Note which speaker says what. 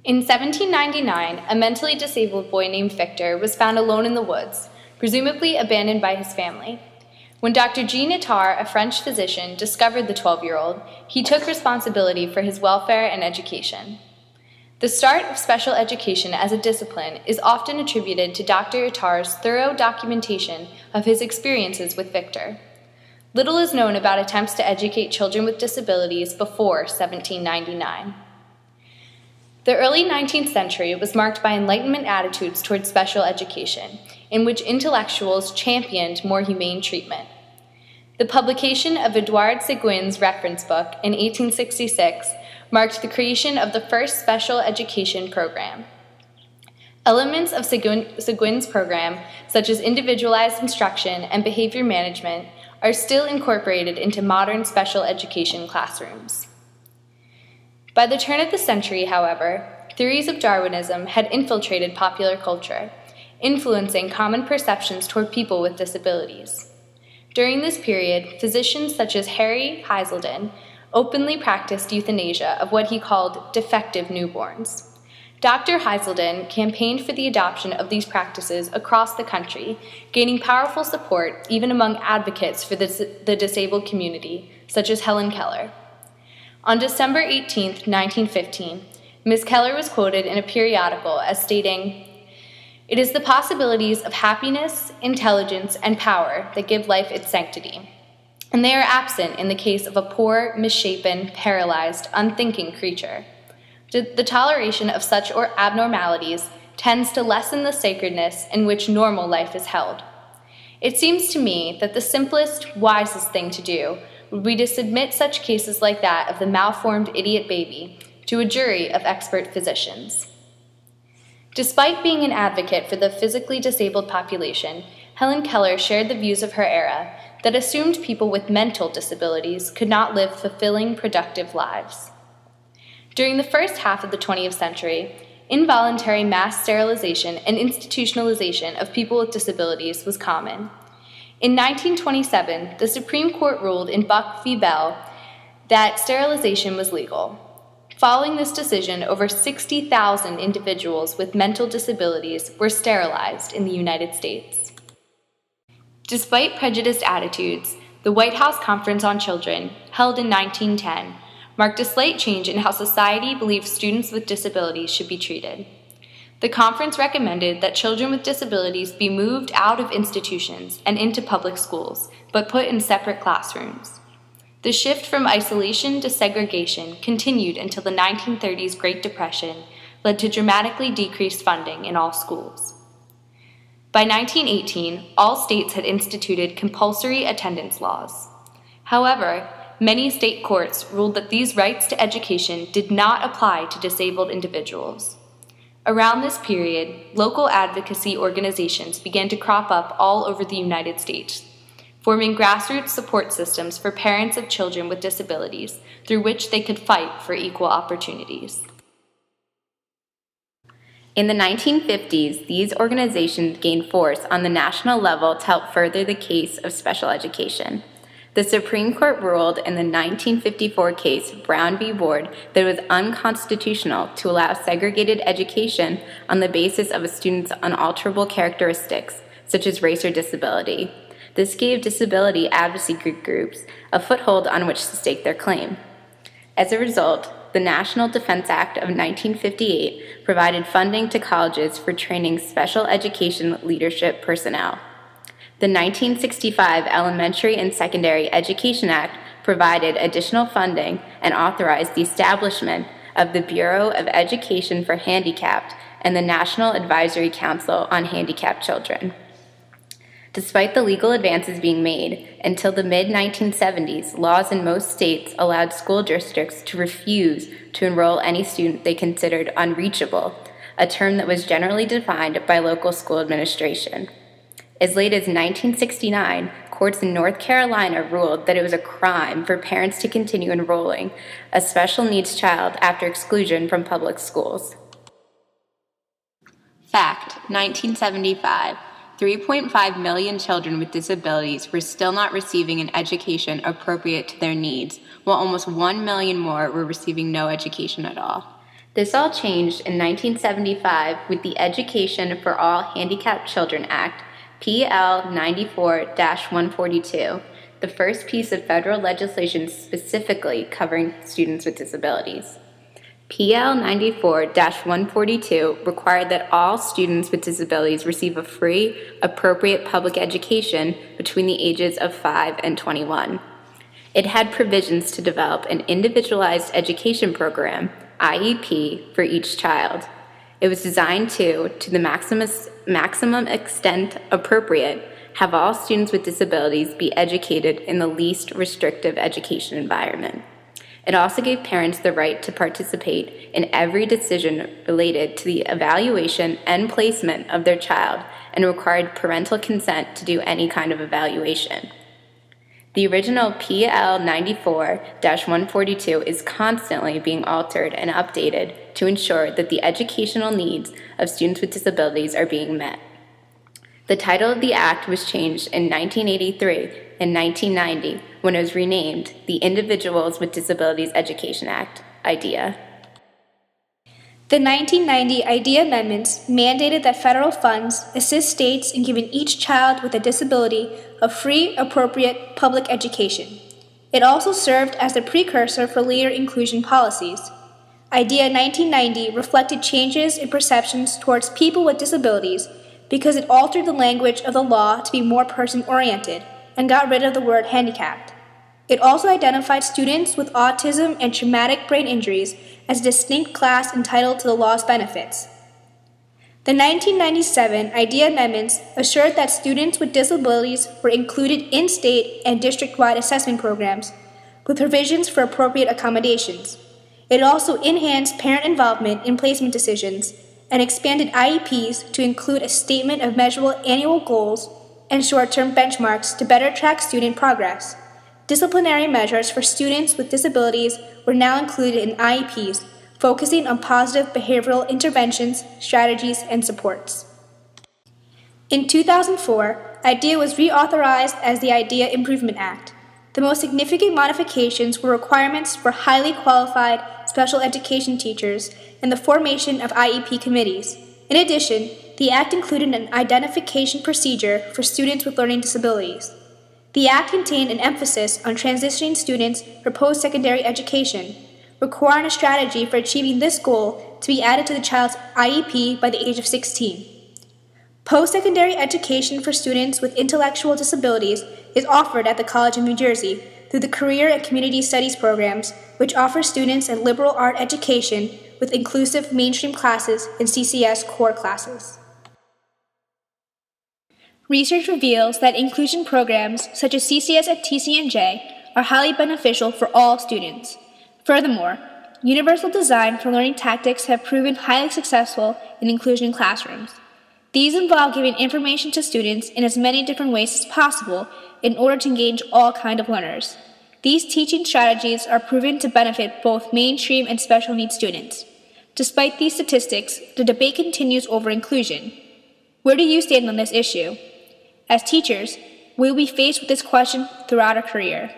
Speaker 1: In 1799, a mentally disabled boy named Victor was found alone in the woods, presumably abandoned by his family. When Dr. Jean Itard, a French physician, discovered the 12-year-old, he took responsibility for his welfare and education. The start of special education as a discipline is often attributed to Dr. Itard's thorough documentation of his experiences with Victor. Little is known about attempts to educate children with disabilities before 1799. The early 19th century was marked by Enlightenment attitudes towards special education, in which intellectuals championed more humane treatment. The publication of Edouard Seguin's reference book in 1866 marked the creation of the first special education program. Elements of Seguin's program, such as individualized instruction and behavior management, are still incorporated into modern special education classrooms. By the turn of the century, however, theories of Darwinism had infiltrated popular culture, influencing common perceptions toward people with disabilities. During this period, physicians such as Harry Heselden openly practiced euthanasia of what he called defective newborns. Dr. Heselden campaigned for the adoption of these practices across the country, gaining powerful support even among advocates for the disabled community, such as Helen Keller. On December 18, 1915, Ms. Keller was quoted in a periodical as stating, "It is the possibilities of happiness, intelligence, and power that give life its sanctity, and they are absent in the case of a poor, misshapen, paralyzed, unthinking creature. The toleration of such abnormalities tends to lessen the sacredness in which normal life is held. It seems to me that the simplest, wisest thing to do would be to submit such cases like that of the malformed idiot baby to a jury of expert physicians." Despite being an advocate for the physically disabled population, Helen Keller shared the views of her era that assumed people with mental disabilities could not live fulfilling, productive lives. During the first half of the 20th century, involuntary mass sterilization and institutionalization of people with disabilities was common. In 1927, the Supreme Court ruled in Buck v. Bell that sterilization was legal. Following this decision, over 60,000 individuals with mental disabilities were sterilized in the United States. Despite prejudiced attitudes, the White House Conference on Children, held in 1910, marked a slight change in how society believes students with disabilities should be treated. The conference recommended that children with disabilities be moved out of institutions and into public schools, but put in separate classrooms. The shift from isolation to segregation continued until the 1930s Great Depression led to dramatically decreased funding in all schools. By 1918, all states had instituted compulsory attendance laws. However, many state courts ruled that these rights to education did not apply to disabled individuals. Around this period, local advocacy organizations began to crop up all over the United States, forming grassroots support systems for parents of children with disabilities through which they could fight for equal opportunities.
Speaker 2: In the 1950s, these organizations gained force on the national level to help further the case of special education. The Supreme Court ruled in the 1954 case Brown v. Board that it was unconstitutional to allow segregated education on the basis of a student's unalterable characteristics, such as race or disability. This gave disability advocacy groups a foothold on which to stake their claim. As a result, the National Defense Act of 1958 provided funding to colleges for training special education leadership personnel. The 1965 Elementary and Secondary Education Act provided additional funding and authorized the establishment of the Bureau of Education for Handicapped and the National Advisory Council on Handicapped Children. Despite the legal advances being made, until the mid-1970s, laws in most states allowed school districts to refuse to enroll any student they considered unreachable, a term that was generally defined by local school administration. As late as 1969, courts in North Carolina ruled that it was a crime for parents to continue enrolling a special needs child after exclusion from public schools. Fact: 1975. 3.5 million children with disabilities were still not receiving an education appropriate to their needs, while almost 1 million more were receiving no education at all. This all changed in 1975 with the Education for All Handicapped Children Act, PL 94-142, the first piece of federal legislation specifically covering students with disabilities. PL 94-142 required that all students with disabilities receive a free, appropriate public education between the ages of 5 and 21. It had provisions to develop an individualized education program, IEP, for each child. It was designed to the maximum extent appropriate, have all students with disabilities be educated in the least restrictive education environment. It also gave parents the right to participate in every decision related to the evaluation and placement of their child and required parental consent to do any kind of evaluation. The original PL 94-142 is constantly being altered and updated to ensure that the educational needs of students with disabilities are being met. The title of the Act was changed in 1983 and 1990 when it was renamed the Individuals with Disabilities Education Act, IDEA.
Speaker 3: The 1990 IDEA amendments mandated that federal funds assist states in giving each child with a disability a free, appropriate public education. It also served as the precursor for later inclusion policies. IDEA 1990 reflected changes in perceptions towards people with disabilities because it altered the language of the law to be more person-oriented and got rid of the word handicapped. It also identified students with autism and traumatic brain injuries as a distinct class entitled to the law's benefits. The 1997 IDEA amendments assured that students with disabilities were included in state and district-wide assessment programs with provisions for appropriate accommodations. It also enhanced parent involvement in placement decisions and expanded IEPs to include a statement of measurable annual goals and short-term benchmarks to better track student progress. Disciplinary measures for students with disabilities were now included in IEPs, focusing on positive behavioral interventions, strategies, and supports. In 2004, IDEA was reauthorized as the IDEA Improvement Act. The most significant modifications were requirements for highly qualified special education teachers and the formation of IEP committees. In addition, the Act included an identification procedure for students with learning disabilities. The Act contained an emphasis on transitioning students for post-secondary education, requiring a strategy for achieving this goal to be added to the child's IEP by the age of 16. Post-secondary education for students with intellectual disabilities is offered at the College of New Jersey through the Career and Community Studies programs, which offer students a liberal art education with inclusive mainstream classes and CCS core classes. Research reveals that inclusion programs such as CCS at TCNJ are highly beneficial for all students. Furthermore, universal design for learning tactics have proven highly successful in inclusion classrooms. These involve giving information to students in as many different ways as possible in order to engage all kinds of learners. These teaching strategies are proven to benefit both mainstream and special needs students. Despite these statistics, the debate continues over inclusion. Where do you stand on this issue? As teachers, we will be faced with this question throughout our career.